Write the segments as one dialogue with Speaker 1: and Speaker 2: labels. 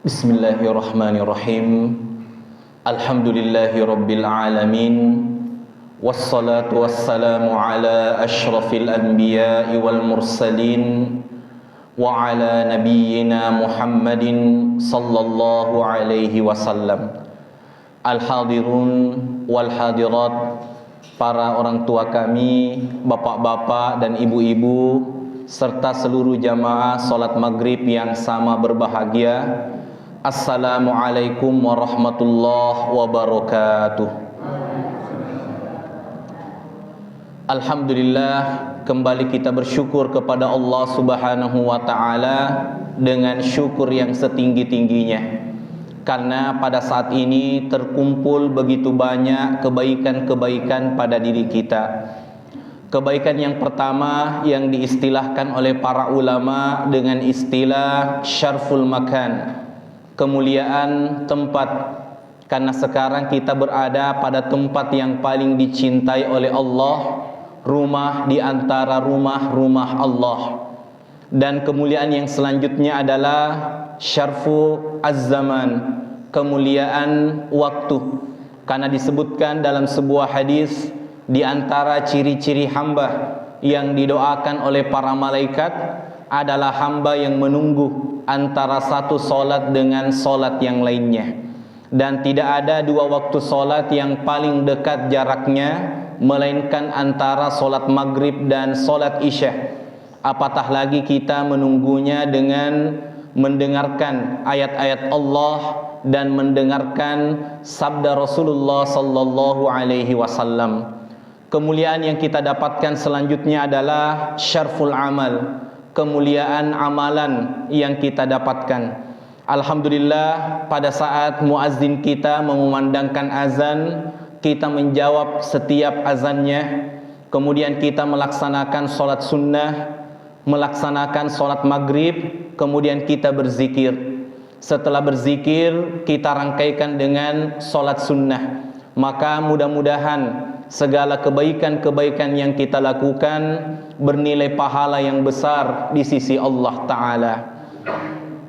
Speaker 1: Bismillahirrahmanirrahim. Alhamdulillahi rabbil alamin. Wassalatu wassalamu ala asyrafil anbiya'i wal mursalin wa ala nabiyyina Muhammadin sallallahu alaihi wasallam. Al-hadirun wal hadirat, para orang tua kami, bapak-bapak dan ibu-ibu, serta seluruh jamaah salat maghrib yang sama berbahagia. Assalamualaikum warahmatullahi wabarakatuh. Alhamdulillah, kembali kita bersyukur kepada Allah Subhanahu wa ta'ala dengan syukur yang setinggi-tingginya, karena pada saat ini terkumpul begitu banyak kebaikan-kebaikan pada diri kita. Kebaikan yang pertama yang diistilahkan oleh para ulama dengan istilah syarful makan, kemuliaan tempat. Karena sekarang kita berada pada tempat yang paling dicintai oleh Allah, rumah di antara rumah-rumah Allah. Dan kemuliaan yang selanjutnya adalah syarfu az-zaman, kemuliaan waktu. Karena disebutkan dalam sebuah hadis, di antara ciri-ciri hamba yang didoakan oleh para malaikat adalah hamba yang menunggu antara satu solat dengan solat yang lainnya. Dan tidak ada dua waktu solat yang paling dekat jaraknya melainkan antara solat maghrib dan solat isya. Apatah lagi kita menunggunya dengan mendengarkan ayat-ayat Allah dan mendengarkan sabda Rasulullah sallallahu alaihi wasallam. Kemuliaan yang kita dapatkan selanjutnya adalah syarful amal, kemuliaan amalan yang kita dapatkan. Alhamdulillah, pada saat muazzin kita mengumandangkan azan, kita menjawab setiap azannya. Kemudian kita melaksanakan sholat sunnah, melaksanakan sholat maghrib, kemudian kita berzikir. Setelah berzikir, kita rangkaikan dengan sholat sunnah. Maka mudah-mudahan segala kebaikan-kebaikan yang kita lakukan bernilai pahala yang besar di sisi Allah Ta'ala.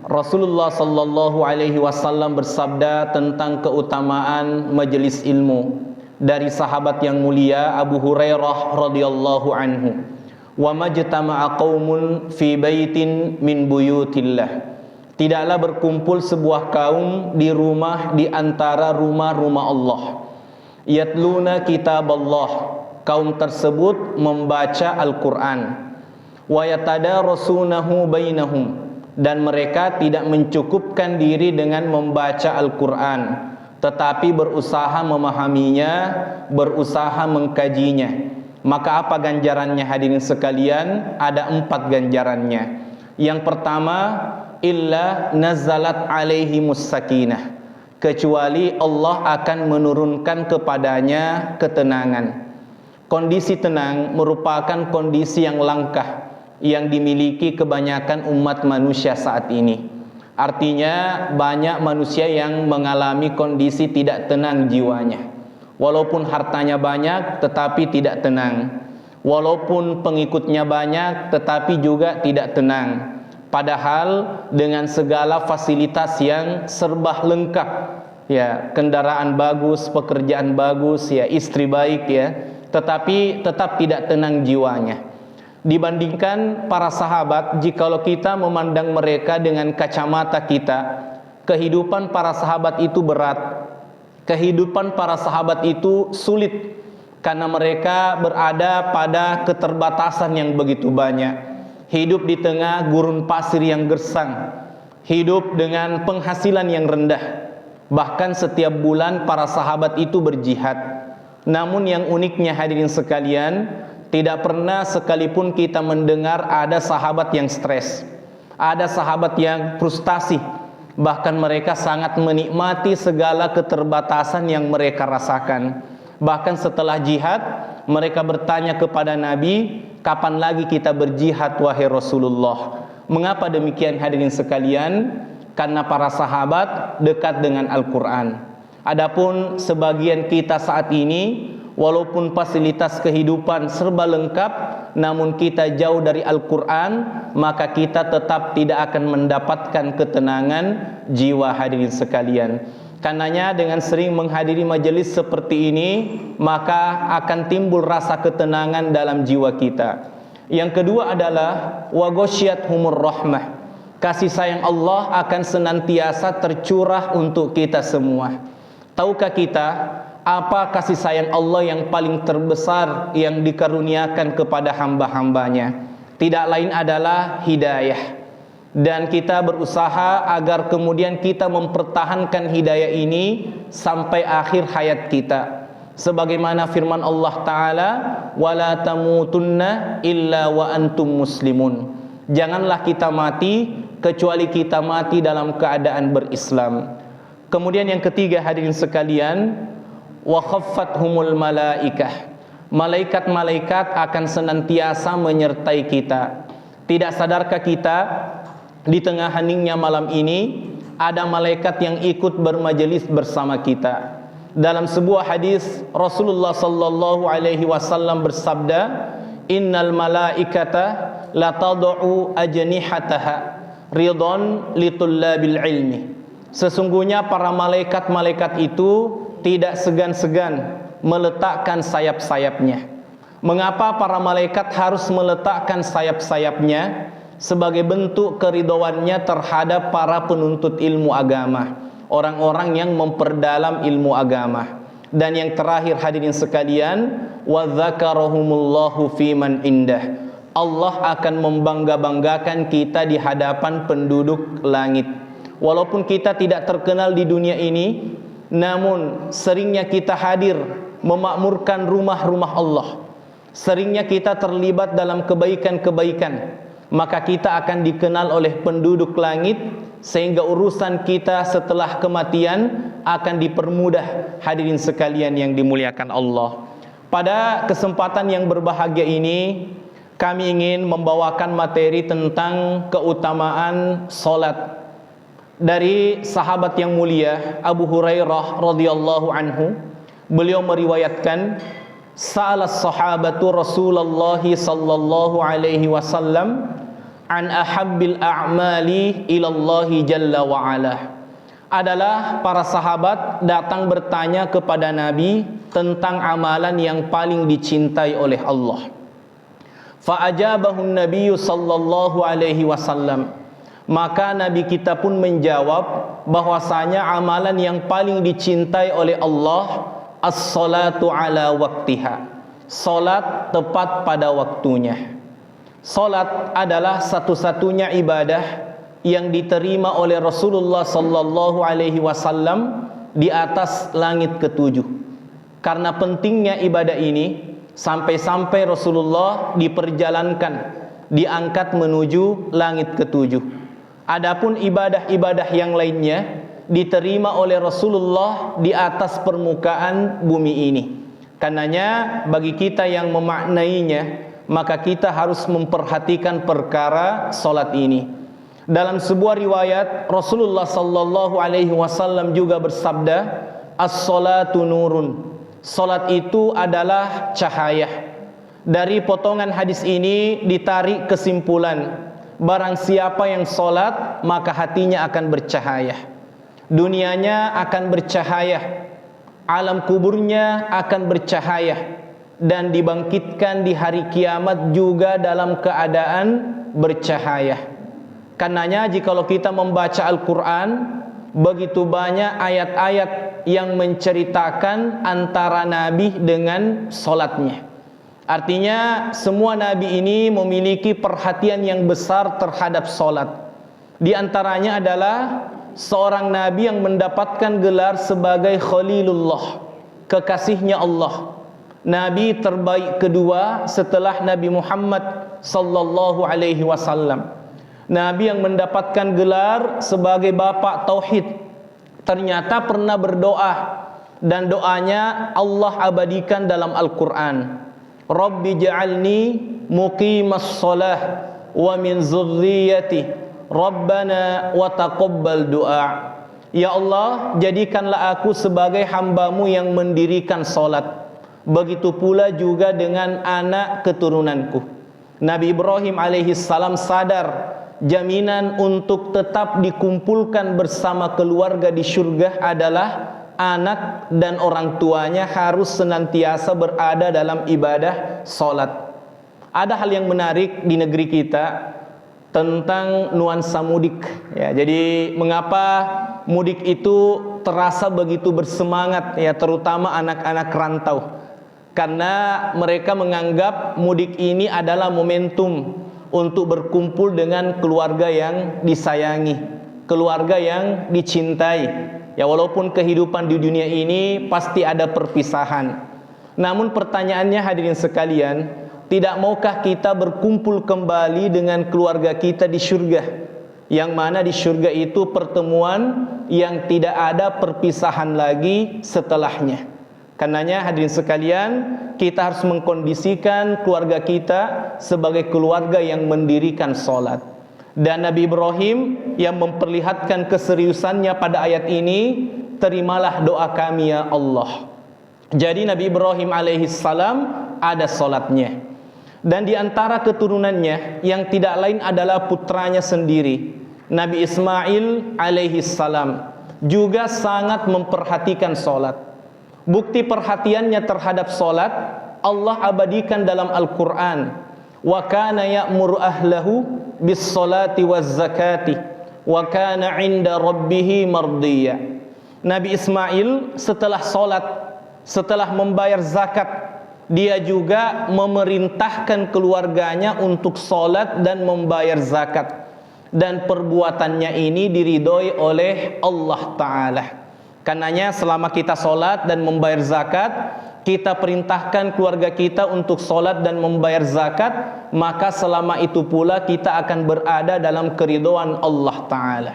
Speaker 1: Rasulullah sallallahu alaihi wasallam bersabda tentang keutamaan majelis ilmu dari sahabat yang mulia Abu Hurairah radhiyallahu anhu. Wa majtama'a qaumun fi baitin min buyutillah. Tidaklah berkumpul sebuah kaum di rumah di antara rumah-rumah Allah. Yatluna kitab Allah, kaum tersebut membaca Al-Quran. Wa yatadarasunahu bainahum, dan mereka tidak mencukupkan diri dengan membaca Al-Quran, tetapi berusaha memahaminya, berusaha mengkajinya. Maka apa ganjarannya hadirin sekalian? Ada 4 ganjarannya. Yang pertama, illa nazalat alaihimus sakinah, kecuali Allah akan menurunkan kepadanya ketenangan. Kondisi tenang merupakan kondisi yang langka yang dimiliki kebanyakan umat manusia saat ini. Artinya banyak manusia yang mengalami kondisi tidak tenang jiwanya. Walaupun hartanya banyak tetapi tidak tenang. Walaupun pengikutnya banyak tetapi juga tidak tenang. Padahal dengan segala fasilitas yang serba lengkap, ya, kendaraan bagus, pekerjaan bagus, ya, istri baik, ya, tetapi tetap tidak tenang jiwanya. Dibandingkan para sahabat, jikalau kita memandang mereka dengan kacamata kita, kehidupan para sahabat itu berat. Kehidupan para sahabat itu sulit karena mereka berada pada keterbatasan yang begitu banyak. Hidup di tengah gurun pasir yang gersang, hidup dengan penghasilan yang rendah. Bahkan setiap bulan para sahabat itu berjihad. Namun yang uniknya hadirin sekalian, tidak pernah sekalipun kita mendengar ada sahabat yang stres, ada sahabat yang frustasi. Bahkan mereka sangat menikmati segala keterbatasan yang mereka rasakan. Bahkan setelah jihad, mereka bertanya kepada Nabi, kapan lagi kita berjihad wahai Rasulullah? Mengapa demikian hadirin sekalian? Karena para sahabat dekat dengan Al-Quran. Adapun sebagian kita saat ini Walaupun fasilitas kehidupan serba lengkap, namun kita jauh dari Al-Quran, maka kita tetap tidak akan mendapatkan ketenangan jiwa hadirin sekalian. Karenanya dengan sering menghadiri majelis seperti ini, maka akan timbul rasa ketenangan dalam jiwa kita. Yang kedua adalah wa ghasyiyatuhumur rahmah. Kasih sayang Allah akan senantiasa tercurah untuk kita semua. Tahukah kita apa kasih sayang Allah yang paling terbesar yang dikaruniakan kepada hamba-hambanya? Tidak lain adalah hidayah. Dan kita berusaha agar kemudian kita mempertahankan hidayah ini sampai akhir hayat kita. Sebagaimana firman Allah Ta'ala, وَلَا تَمُوتُنَّ إِلَّا وَأَنْتُمْ مُسْلِمُونَ. Janganlah kita mati kecuali kita mati dalam keadaan berislam. Kemudian yang ketiga hadirin sekalian, wa khaffathumul malaikah. Malaikat-malaikat akan senantiasa menyertai kita. Tidak sadarkah kita di tengah heningnya malam ini ada malaikat yang ikut bermajelis bersama kita. Dalam sebuah hadis Rasulullah sallallahu alaihi wasallam bersabda, innal malaikata la tad'u ajnihataha ridon litullabil ilmi. Sesungguhnya para malaikat-malaikat itu tidak segan-segan meletakkan sayap-sayapnya. Mengapa para malaikat harus meletakkan sayap-sayapnya? Sebagai bentuk keridhoannya terhadap para penuntut ilmu agama, orang-orang yang memperdalam ilmu agama. Dan yang terakhir hadirin sekalian, wa dzakarahumullahu fiman indah. Allah akan membangga-banggakan kita di hadapan penduduk langit. Walaupun kita tidak terkenal di dunia ini, namun seringnya kita hadir memakmurkan rumah-rumah Allah. Seringnya kita terlibat dalam kebaikan-kebaikan, maka kita akan dikenal oleh penduduk langit, sehingga urusan kita setelah kematian akan dipermudah hadirin sekalian yang dimuliakan Allah. Pada kesempatan yang berbahagia ini, kami ingin membawakan materi tentang keutamaan salat dari sahabat yang mulia Abu Hurairah radhiyallahu anhu. Beliau meriwayatkan, sa'alas sahabatu Rasulullah sallallahu alaihi wasallam an ahabbil a'mali ilallahi jalla wa ala. Adalah para sahabat datang bertanya kepada Nabi tentang amalan yang paling dicintai oleh Allah. Fa ajabahun Nabi sallallahu alaihi wasallam. Maka Nabi kita pun menjawab bahwasanya amalan yang paling dicintai oleh Allah as-salatu ala waktiha. Salat tepat pada waktunya. Salat adalah satu-satunya ibadah yang diterima oleh Rasulullah sallallahu alaihi wasallam di atas langit ketujuh. Karena pentingnya ibadah ini, sampai-sampai Rasulullah diperjalankan, diangkat menuju langit ketujuh. Adapun ibadah-ibadah yang lainnya diterima oleh Rasulullah di atas permukaan bumi ini. Karenanya bagi kita yang memaknainya, maka kita harus memperhatikan perkara salat ini. Dalam sebuah riwayat Rasulullah sallallahu alaihi wasallam juga bersabda, as-salatu nurun. Salat itu adalah cahaya. Dari potongan hadis ini ditarik kesimpulan, barang siapa yang salat maka hatinya akan bercahaya. Dunianya akan bercahaya, alam kuburnya akan bercahaya, dan dibangkitkan di hari kiamat juga dalam keadaan bercahaya. Karenanya jikalau kita membaca Al-Quran, begitu banyak ayat-ayat yang menceritakan antara Nabi dengan salatnya. Artinya semua Nabi ini memiliki perhatian yang besar terhadap salat. Di antaranya adalah seorang Nabi yang mendapatkan gelar sebagai Khalilullah, kekasihnya Allah. Nabi terbaik kedua setelah Nabi Muhammad sallallahu alaihi wasallam. Nabi yang mendapatkan gelar sebagai bapak tauhid ternyata pernah berdoa, dan doanya Allah abadikan dalam Al-Quran. Rabbi ja'alni muqimas shalah wa min dzurriyyati Rabbana wa taqabbal du'a. Ya Allah, jadikanlah aku sebagai hambamu yang mendirikan salat begitu pula juga dengan anak keturunanku. Nabi Ibrahim alaihissalam sadar jaminan untuk tetap dikumpulkan bersama keluarga di surga adalah anak dan orang tuanya harus senantiasa berada dalam ibadah salat. Ada hal yang menarik di negeri kita tentang nuansa mudik ya. Jadi mengapa mudik itu terasa begitu bersemangat ya, terutama anak-anak rantau? Karena mereka menganggap mudik ini adalah momentum untuk berkumpul dengan keluarga yang disayangi, keluarga yang dicintai. Ya, walaupun kehidupan di dunia ini pasti ada perpisahan. Namun pertanyaannya hadirin sekalian, tidak maukah kita berkumpul kembali dengan keluarga kita di surga? Yang mana di surga itu pertemuan yang tidak ada perpisahan lagi setelahnya. Karenanya hadirin sekalian, kita harus mengkondisikan keluarga kita sebagai keluarga yang mendirikan salat. Dan Nabi Ibrahim yang memperlihatkan keseriusannya pada ayat ini, terimalah doa kami ya Allah. Jadi Nabi Ibrahim alaihissalam ada salatnya. Dan di antara keturunannya yang tidak lain adalah putranya sendiri, Nabi Ismail alaihissalam juga sangat memperhatikan salat. Bukti perhatiannya terhadap salat Allah abadikan dalam Al-Quran. Wa kana ya'muru ahlahu bis salati waz zakati wa kana 'inda rabbih mardiyya. Nabi Ismail setelah salat, setelah membayar zakat, dia juga memerintahkan keluarganya untuk salat dan membayar zakat. Dan perbuatannya ini diridhoi oleh Allah Ta'ala. Karenanya selama kita salat dan membayar zakat, kita perintahkan keluarga kita untuk salat dan membayar zakat, maka selama itu pula kita akan berada dalam keridhaan Allah Ta'ala.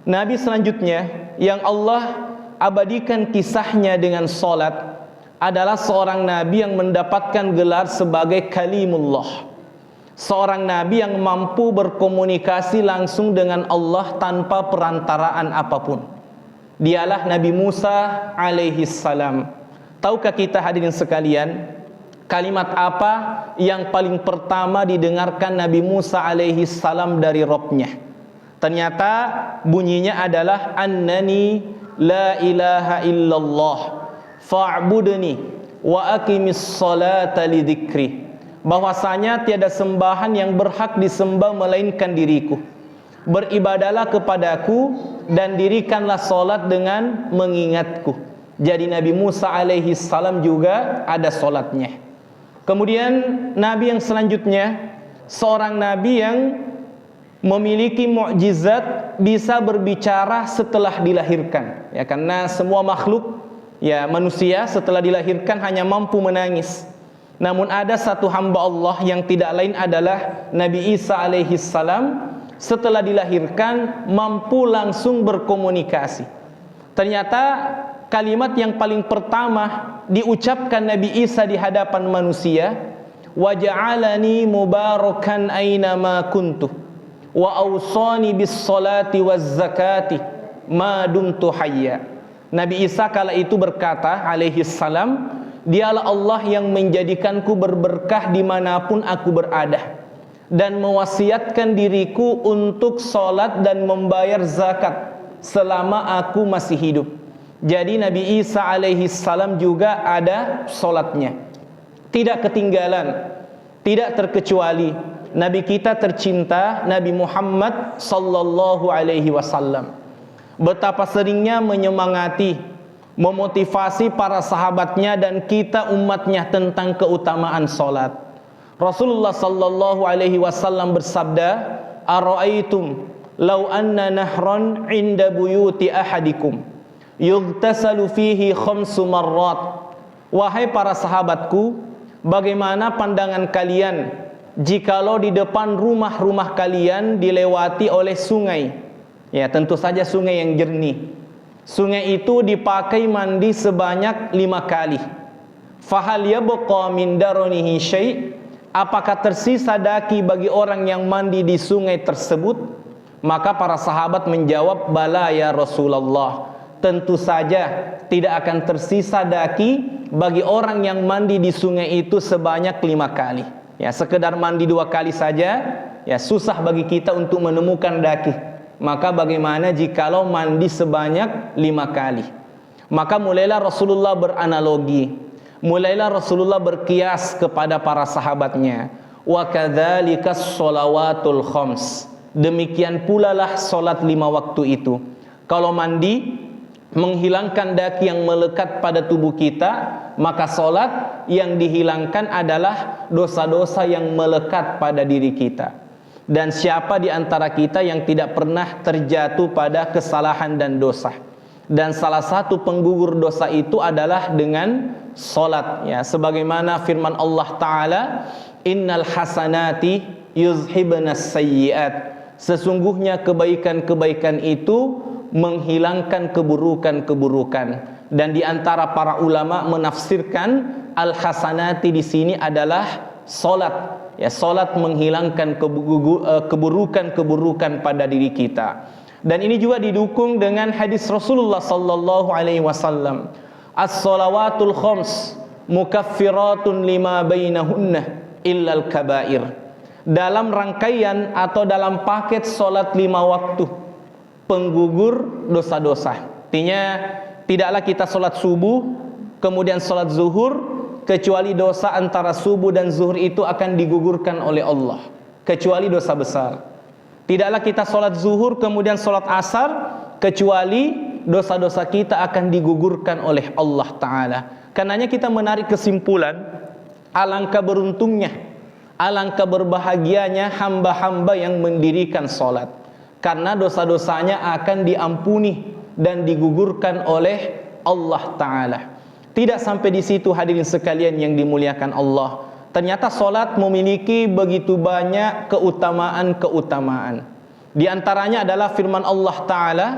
Speaker 1: Nabi selanjutnya yang Allah abadikan kisahnya dengan salat adalah seorang nabi yang mendapatkan gelar sebagai Kalimullah. Seorang nabi yang mampu berkomunikasi langsung dengan Allah tanpa perantaraan apapun. Dialah Nabi Musa alaihissalam. Tahukah kita hadirin sekalian, kalimat apa yang paling pertama didengarkan Nabi Musa alaihissalam dari Rabb-nya? Ternyata bunyinya adalah annani la ilaha illallah fa'budni wa aqimis salata lidzikri. Bahwasanya tiada sembahan yang berhak disembah melainkan diriku. Beribadalah kepadaku dan dirikanlah salat dengan mengingatku. Jadi Nabi Musa alaihissalam juga ada salatnya. Kemudian Nabi yang selanjutnya, seorang Nabi yang memiliki mukjizat, bisa berbicara setelah dilahirkan. Ya, karena semua makhluk, ya manusia setelah dilahirkan hanya mampu menangis. Namun ada satu hamba Allah yang tidak lain adalah Nabi Isa alaihissalam, setelah dilahirkan mampu langsung berkomunikasi. Ternyata kalimat yang paling pertama diucapkan Nabi Isa di hadapan manusia, wa ja'alani mubarakan aina ma kuntu wa awsani bis salati waz zakati ma dumtu hayya. Nabi Isa kala itu berkata alaihi salam, dialah Allah yang menjadikanku berberkah dimanapun aku berada, dan mewasiatkan diriku untuk salat dan membayar zakat selama aku masih hidup. Jadi Nabi Isa alaihi salam juga ada salatnya. Tidak ketinggalan, tidak terkecuali Nabi kita tercinta Nabi Muhammad sallallahu alaihi wasallam. Betapa seringnya menyemangati, memotivasi para sahabatnya dan kita umatnya tentang keutamaan salat. Rasulullah sallallahu alaihi wasallam bersabda, "Ara'aitum law anna nahran 'inda buyuti ahadikum yughtasalu fihi khamsu marrat." Wahai para sahabatku, bagaimana pandangan kalian jikalau di depan rumah-rumah kalian dilewati oleh sungai? Ya, tentu saja sungai yang jernih. Sungai itu dipakai mandi sebanyak 5 kali. Fahal yabqa min daranihi syai'? Apakah tersisa daki bagi orang yang mandi di sungai tersebut? Maka para sahabat menjawab, bala ya Rasulullah. Tentu saja tidak akan tersisa daki bagi orang yang mandi di sungai itu sebanyak 5 kali. Ya, sekedar mandi 2 kali saja, ya susah bagi kita untuk menemukan daki. Maka bagaimana jikalau mandi sebanyak 5 kali? Maka mulailah Rasulullah beranalogi, mulailah Rasulullah berkias kepada para sahabatnya. Wa kadzalikas shalawatul khams. Demikian pula lah salat 5 waktu itu. Kalau mandi menghilangkan daki yang melekat pada tubuh kita, maka salat yang dihilangkan adalah dosa-dosa yang melekat pada diri kita. Dan siapa di antara kita yang tidak pernah terjatuh pada kesalahan dan dosa? Dan salah satu penggugur dosa itu adalah dengan salat, ya, sebagaimana firman Allah Ta'ala, innal hasanati yuzhibanas sayyiat. Sesungguhnya kebaikan-kebaikan itu menghilangkan keburukan-keburukan. Dan di antara para ulama menafsirkan al-hasanati di sini adalah salat. Ya, salat menghilangkan keburukan-keburukan pada diri kita. Dan ini juga didukung dengan hadis Rasulullah sallallahu alaihi wasallam. As-shalawatul khams mukaffiratun lima bainahunna illal kabair. Dalam rangkaian atau dalam paket salat 5 waktu, penggugur dosa-dosa. Artinya tidaklah kita salat subuh kemudian salat zuhur kecuali dosa antara subuh dan zuhur itu akan digugurkan oleh Allah, kecuali dosa besar. Tidaklah kita salat zuhur kemudian salat asar kecuali dosa-dosa kita akan digugurkan oleh Allah Ta'ala. Karenanya kita menarik kesimpulan, alangkah beruntungnya, alangkah berbahagianya hamba-hamba yang mendirikan salat, karena dosa-dosanya akan diampuni dan digugurkan oleh Allah Ta'ala. Tidak sampai di situ hadirin sekalian yang dimuliakan Allah. Ternyata salat memiliki begitu banyak keutamaan-keutamaan. Di antaranya adalah firman Allah Ta'ala,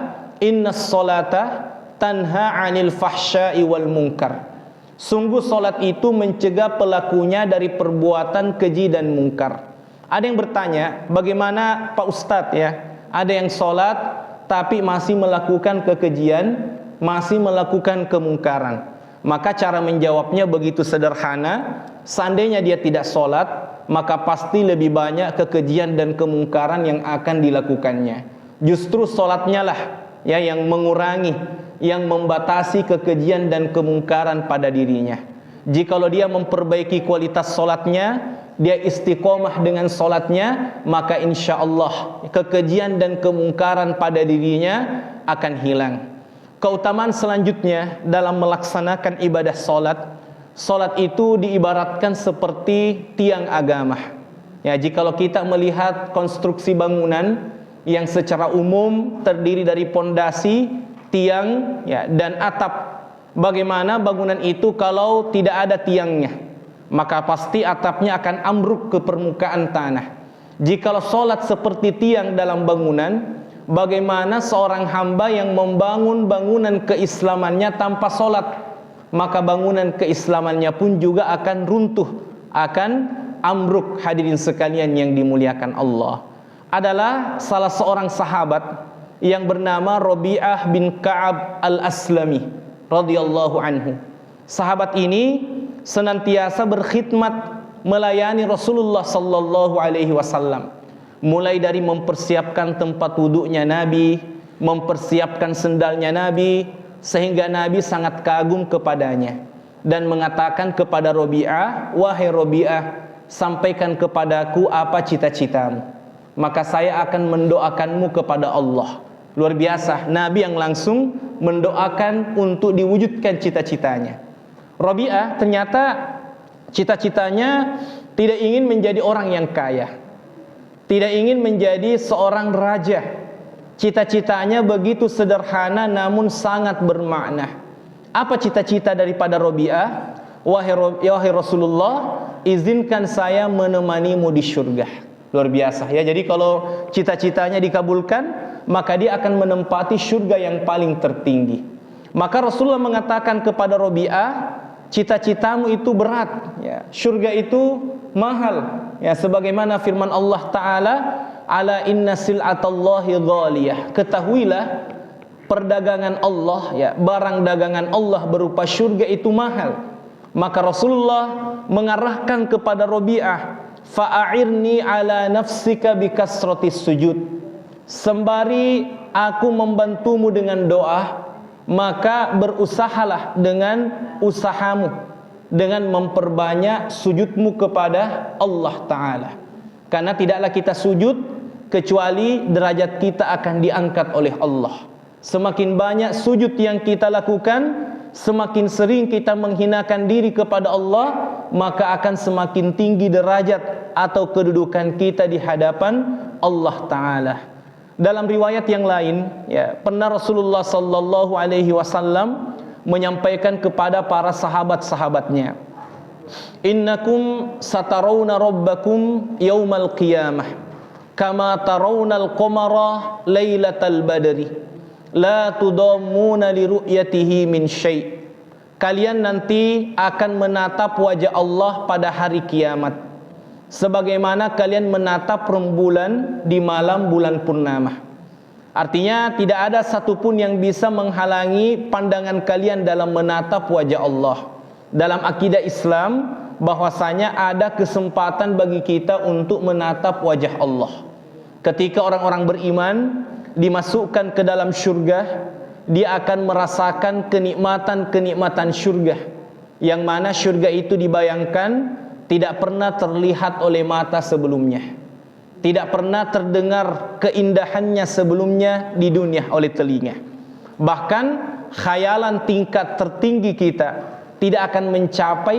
Speaker 1: innas salata tanha 'anil fahsya'i wal munkar. Sungguh salat itu mencegah pelakunya dari perbuatan keji dan mungkar. Ada yang bertanya, bagaimana Pak Ustadz ya? Ada yang salat tapi masih melakukan kekejian, masih melakukan kemungkaran. Maka cara menjawabnya begitu sederhana. Seandainya dia tidak salat, maka pasti lebih banyak kekejian dan kemungkaran yang akan dilakukannya. Justru salatnya lah ya yang mengurangi, yang membatasi kekejian dan kemungkaran pada dirinya. Jikalau dia memperbaiki kualitas salatnya, dia istiqomah dengan salatnya, maka insya Allah kekejian dan kemungkaran pada dirinya akan hilang. Keutamaan selanjutnya dalam melaksanakan ibadah salat, salat itu diibaratkan seperti tiang agama. Ya, jikalau kita melihat konstruksi bangunan yang secara umum terdiri dari pondasi, tiang, ya, dan atap. Bagaimana bangunan itu kalau tidak ada tiangnya? Maka pasti atapnya akan ambruk ke permukaan tanah. Jikalau salat seperti tiang dalam bangunan, bagaimana seorang hamba yang membangun bangunan keislamannya tanpa salat? Maka bangunan keislamannya pun juga akan runtuh, akan ambruk. Hadirin sekalian yang dimuliakan Allah, adalah salah seorang sahabat yang bernama Rabi'ah bin Ka'ab al-Aslami radhiyallahu anhu. Sahabat ini senantiasa berkhidmat melayani Rasulullah sallallahu alaihi wasallam, mulai dari mempersiapkan tempat wuduknya Nabi, mempersiapkan sendalnya Nabi, sehingga Nabi sangat kagum kepadanya dan mengatakan kepada Rabi'ah, wahai Rabi'ah, sampaikan kepadaku apa cita-citamu, maka saya akan mendoakanmu kepada Allah. Luar biasa, Nabi yang langsung mendoakan untuk diwujudkan cita-citanya. Rabi'ah ternyata cita-citanya tidak ingin menjadi orang yang kaya, tidak ingin menjadi seorang raja. Cita-citanya begitu sederhana namun sangat bermakna. Apa cita-cita daripada Rabi'ah? Wahai Rasulullah, izinkan saya menemanimu di surga. Luar biasa ya. Jadi kalau cita-citanya dikabulkan, maka dia akan menempati surga yang paling tertinggi. Maka Rasulullah mengatakan kepada Rabi'ah, cita-citamu itu berat ya. Surga itu mahal ya, sebagaimana firman Allah Ta'ala, ala inna sil'atallahi ghaliyah. Ketahuilah perdagangan Allah ya, barang dagangan Allah berupa surga itu mahal. Maka Rasulullah mengarahkan kepada Rabi'ah, fa'a'irni ala nafsika bikasratis sujud. Sembari aku membantumu dengan doa, maka berusahalah dengan usahamu, dengan memperbanyak sujudmu kepada Allah Ta'ala. Karena tidaklah kita sujud kecuali derajat kita akan diangkat oleh Allah. Semakin banyak sujud yang kita lakukan, semakin sering kita menghinakan diri kepada Allah, maka akan semakin tinggi derajat atau kedudukan kita di hadapan Allah Ta'ala. Dalam riwayat yang lain, ya, pernah Rasulullah sallallahu alaihi wasallam menyampaikan kepada para sahabat-sahabatnya, innakum satarawna rabbakum yaumal qiyamah kama tarawnal qamara lailatal badri la tudammuna li ru'yatihi min syai'. Kalian nanti akan menatap wajah Allah pada hari kiamat sebagaimana kalian menatap rembulan di malam bulan purnama. Artinya tidak ada satupun yang bisa menghalangi pandangan kalian dalam menatap wajah Allah. Dalam akidah Islam bahwasanya ada kesempatan bagi kita untuk menatap wajah Allah. Ketika orang-orang beriman dimasukkan ke dalam syurga, dia akan merasakan kenikmatan-kenikmatan syurga, yang mana syurga itu dibayangkan tidak pernah terlihat oleh mata sebelumnya, tidak pernah terdengar keindahannya sebelumnya di dunia oleh telinga. Bahkan khayalan tingkat tertinggi kita tidak akan mencapai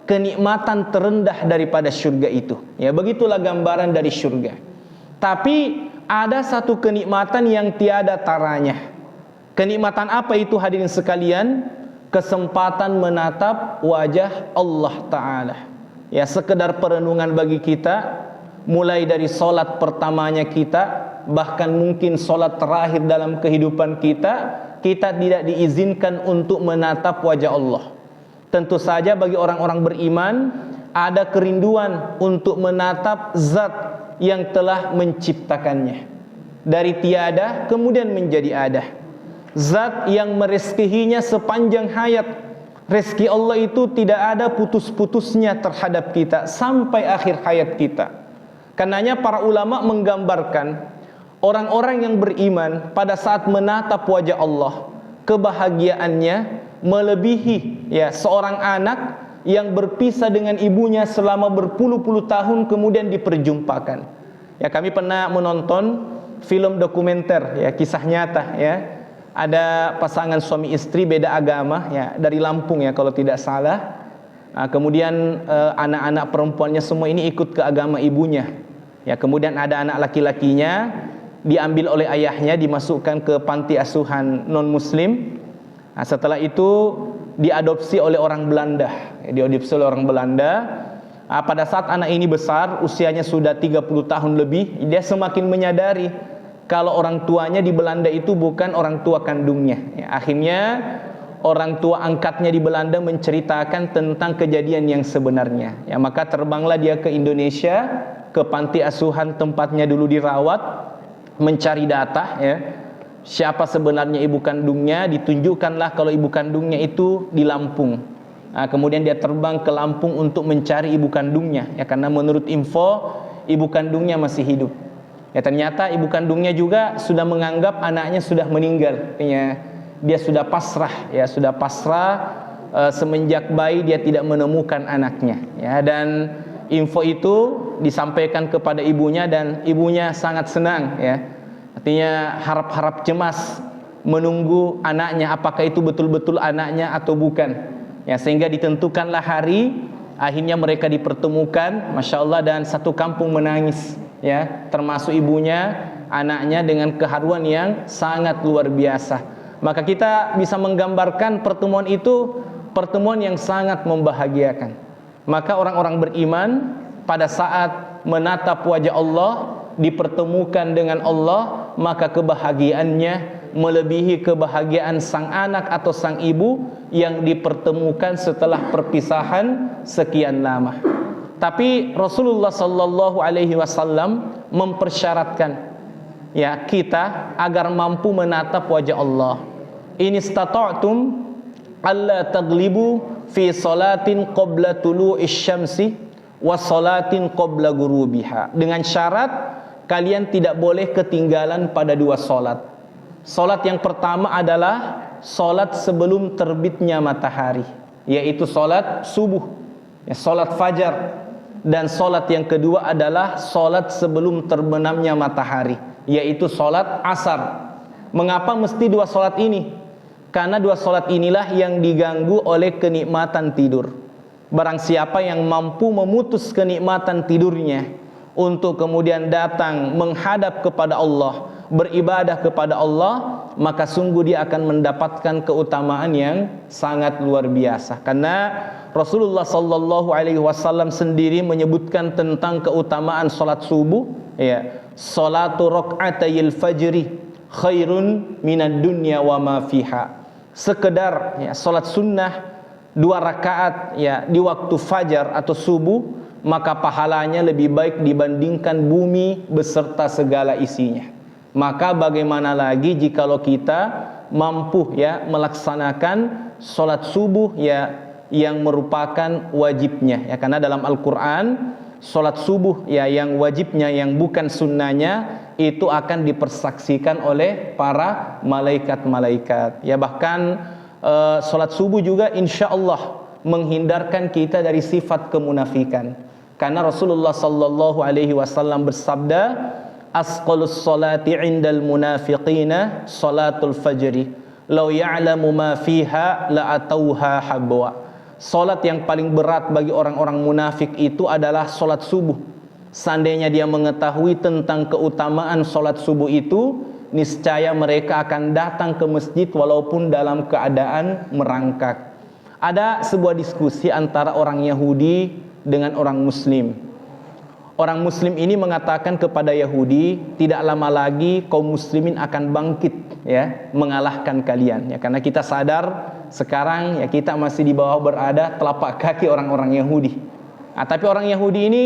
Speaker 1: kenikmatan terendah daripada syurga itu. Ya, begitulah gambaran dari syurga. Tapi ada satu kenikmatan yang tiada taranya. Kenikmatan apa itu hadirin sekalian? Kesempatan menatap wajah Allah Ta'ala. Ya, sekedar perenungan bagi kita, mulai dari solat pertamanya kita, bahkan mungkin solat terakhir dalam kehidupan kita, kita tidak diizinkan untuk menatap wajah Allah. Tentu saja bagi orang-orang beriman ada kerinduan untuk menatap zat yang telah menciptakannya dari tiada kemudian menjadi ada, zat yang merezekinya sepanjang hayat. Rezeki Allah itu tidak ada putus-putusnya terhadap kita sampai akhir hayat kita. Karenanya para ulama menggambarkan orang-orang yang beriman pada saat menatap wajah Allah, kebahagiaannya melebihi ya seorang anak yang berpisah dengan ibunya selama berpuluh-puluh tahun kemudian diperjumpakan. Ya, kami pernah menonton film dokumenter ya, kisah nyata ya. Ada pasangan suami istri beda agama ya, dari Lampung ya kalau tidak salah. Kemudian anak-anak perempuannya semua ini ikut ke agama ibunya. Ya, kemudian ada anak laki-lakinya diambil oleh ayahnya, dimasukkan ke panti asuhan non muslim. Nah, setelah itu diadopsi oleh orang Belanda. Diadopsi oleh orang Belanda. Pada saat anak ini besar, usianya sudah 30 tahun lebih, dia semakin menyadari kalau orang tuanya di Belanda itu bukan orang tua kandungnya. Ya, akhirnya orang tua angkatnya di Belanda menceritakan tentang kejadian yang sebenarnya. Ya, maka terbanglah dia ke Indonesia, ke panti asuhan tempatnya dulu dirawat, mencari data ya. Siapa sebenarnya ibu kandungnya, ditunjukkanlah kalau ibu kandungnya itu di Lampung. Nah, kemudian dia terbang ke Lampung untuk mencari ibu kandungnya ya, karena menurut info ibu kandungnya masih hidup. Ya, ternyata ibu kandungnya juga sudah menganggap anaknya sudah meninggal. Ya, dia sudah pasrah ya, sudah pasrah semenjak bayi dia tidak menemukan anaknya ya, dan info itu disampaikan kepada ibunya dan ibunya sangat senang ya. Artinya harap-harap cemas menunggu anaknya, apakah itu betul-betul anaknya atau bukan. Ya, sehingga ditentukanlah hari, akhirnya mereka dipertemukan, Masya Allah, dan satu kampung menangis ya, termasuk ibunya, anaknya, dengan keharuan yang sangat luar biasa. Maka kita bisa menggambarkan pertemuan itu pertemuan yang sangat membahagiakan. Maka orang-orang beriman pada saat menatap wajah Allah, dipertemukan dengan Allah, maka kebahagiaannya melebihi kebahagiaan sang anak atau sang ibu yang dipertemukan setelah perpisahan sekian lama. Tapi Rasulullah sallallahu alaihi wasallam mempersyaratkan ya kita agar mampu menatap wajah Allah. In istata'tum alla taglibu fi salatin qabla tulu'isy syamsi wa salatin qabla ghurubiha. Dengan syarat kalian tidak boleh ketinggalan pada dua salat. Salat yang pertama adalah salat sebelum terbitnya matahari, yaitu salat subuh, ya, salat fajar. Dan salat yang kedua adalah salat sebelum terbenamnya matahari, yaitu salat asar. Mengapa mesti dua salat ini? Karena dua salat inilah yang diganggu oleh kenikmatan tidur. Barang siapa yang mampu memutus kenikmatan tidurnya untuk kemudian datang menghadap kepada Allah, beribadah kepada Allah, maka sungguh dia akan mendapatkan keutamaan yang sangat luar biasa. Karena Rasulullah sallallahu alaihi wasallam sendiri menyebutkan tentang keutamaan salat subuh, ya, salatu raq'atayil fajri khairun minad dunya wa ma fiha. Sekedar, ya, salat sunnah 2 rakaat, ya, di waktu fajar atau subuh, maka pahalanya lebih baik dibandingkan bumi beserta segala isinya. Maka bagaimana lagi jikalau kita mampu, ya, melaksanakan salat subuh, ya, yang merupakan wajibnya, ya, karena dalam Al-Qur'an salat subuh, ya, yang wajibnya, yang bukan sunnahnya, itu akan dipersaksikan oleh para malaikat-malaikat. Ya, bahkan salat subuh juga insyaallah menghindarkan kita dari sifat kemunafikan. Karena Rasulullah sallallahu alaihi wasallam bersabda, asqalus salati 'indal munafiqina salatul fajri law ya'lamu ma fiha la atauha habwa. Salat yang paling berat bagi orang-orang munafik itu adalah salat subuh. Seandainya dia mengetahui tentang keutamaan salat subuh itu, niscaya mereka akan datang ke masjid walaupun dalam keadaan merangkak. Ada sebuah diskusi antara orang Yahudi dengan orang Muslim. Orang Muslim ini mengatakan kepada Yahudi, tidak lama lagi kaum muslimin akan bangkit, ya, mengalahkan kalian, ya, karena kita sadar sekarang, ya, kita masih di bawah berada telapak kaki orang-orang Yahudi. Nah, tapi orang Yahudi ini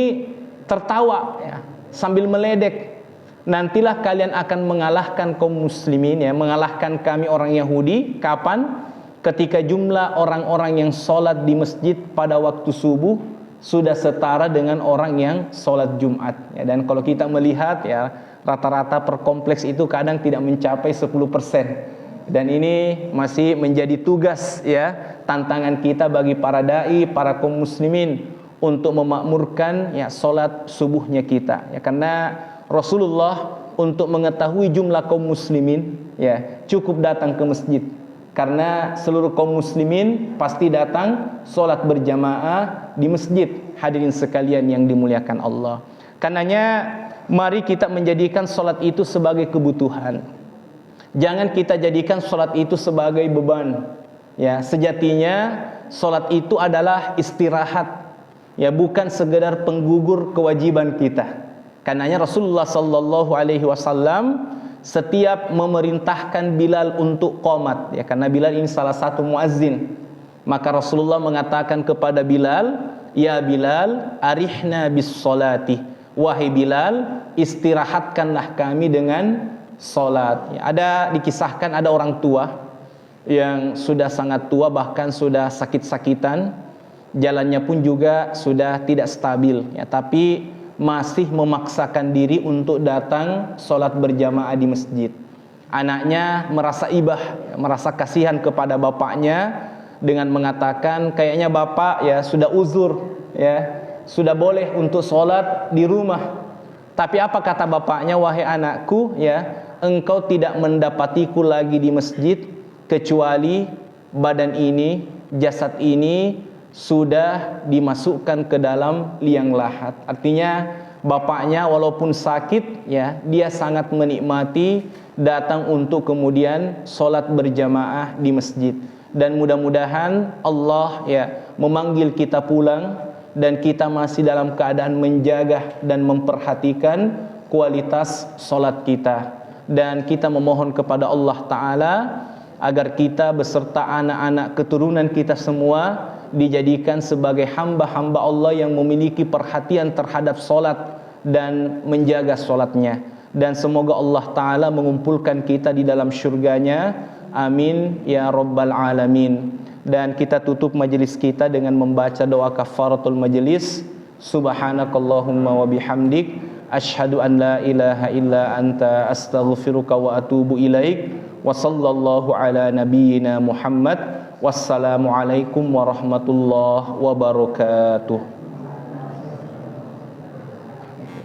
Speaker 1: tertawa, ya, sambil meledek. Nantilah kalian akan mengalahkan kaum muslimin, ya, mengalahkan kami orang Yahudi. Kapan? Ketika jumlah orang-orang yang sholat di masjid pada waktu subuh sudah setara dengan orang yang sholat Jumat, ya. Dan kalau kita melihat, ya, rata-rata per kompleks itu kadang tidak mencapai 10%. Dan ini masih menjadi tugas, ya, tantangan kita bagi para dai, para kaum muslimin untuk memakmurkan, ya, sholat subuhnya kita, ya. Karena Rasulullah untuk mengetahui jumlah kaum muslimin, ya, cukup datang ke masjid. Karena seluruh kaum muslimin pasti datang sholat berjamaah di masjid. Hadirin sekalian yang dimuliakan Allah. Karenanya mari kita menjadikan sholat itu sebagai kebutuhan. Jangan kita jadikan sholat itu sebagai beban. Ya, sejatinya sholat itu adalah istirahat, ya, bukan sekedar penggugur kewajiban kita. Karenanya Rasulullah sallallahu alaihi wasallam setiap memerintahkan Bilal untuk qomat, ya, karena Bilal ini salah satu muazzin. Maka Rasulullah mengatakan kepada Bilal, ya Bilal, arihna bis sholati. Wahai Bilal, istirahatkanlah kami dengan salat. Ya, dikisahkan ada orang tua yang sudah sangat tua, bahkan sudah sakit-sakitan, jalannya pun juga sudah tidak stabil, ya, tapi masih memaksakan diri untuk datang sholat berjamaah di masjid. Anaknya merasa ibah, merasa kasihan kepada bapaknya dengan mengatakan, kayaknya bapak, ya, sudah uzur, ya, sudah boleh untuk sholat di rumah. Tapi apa kata bapaknya? Wahai anakku, ya, engkau tidak mendapatiku lagi di masjid kecuali badan ini, jasad ini sudah dimasukkan ke dalam liang lahat. Artinya bapaknya walaupun sakit, ya, dia sangat menikmati datang untuk kemudian sholat berjamaah di masjid. Dan mudah-mudahan Allah, ya, memanggil kita pulang dan kita masih dalam keadaan menjaga dan memperhatikan kualitas sholat kita. Dan kita memohon kepada Allah Ta'ala agar kita beserta anak-anak keturunan kita semua dijadikan sebagai hamba-hamba Allah yang memiliki perhatian terhadap solat dan menjaga solatnya. Dan semoga Allah Ta'ala mengumpulkan kita di dalam syurganya. Amin ya Rabbal Alamin. Dan kita tutup majelis kita dengan membaca doa kafaratul majelis. Subhanakallahumma wa bihamdik, asyhadu an la ilaha illa anta, astaghfiruka wa atubu ilaik. Wa sallallahu ala nabiyyina Muhammad. Wassalamualaikum warahmatullahi wabarakatuh.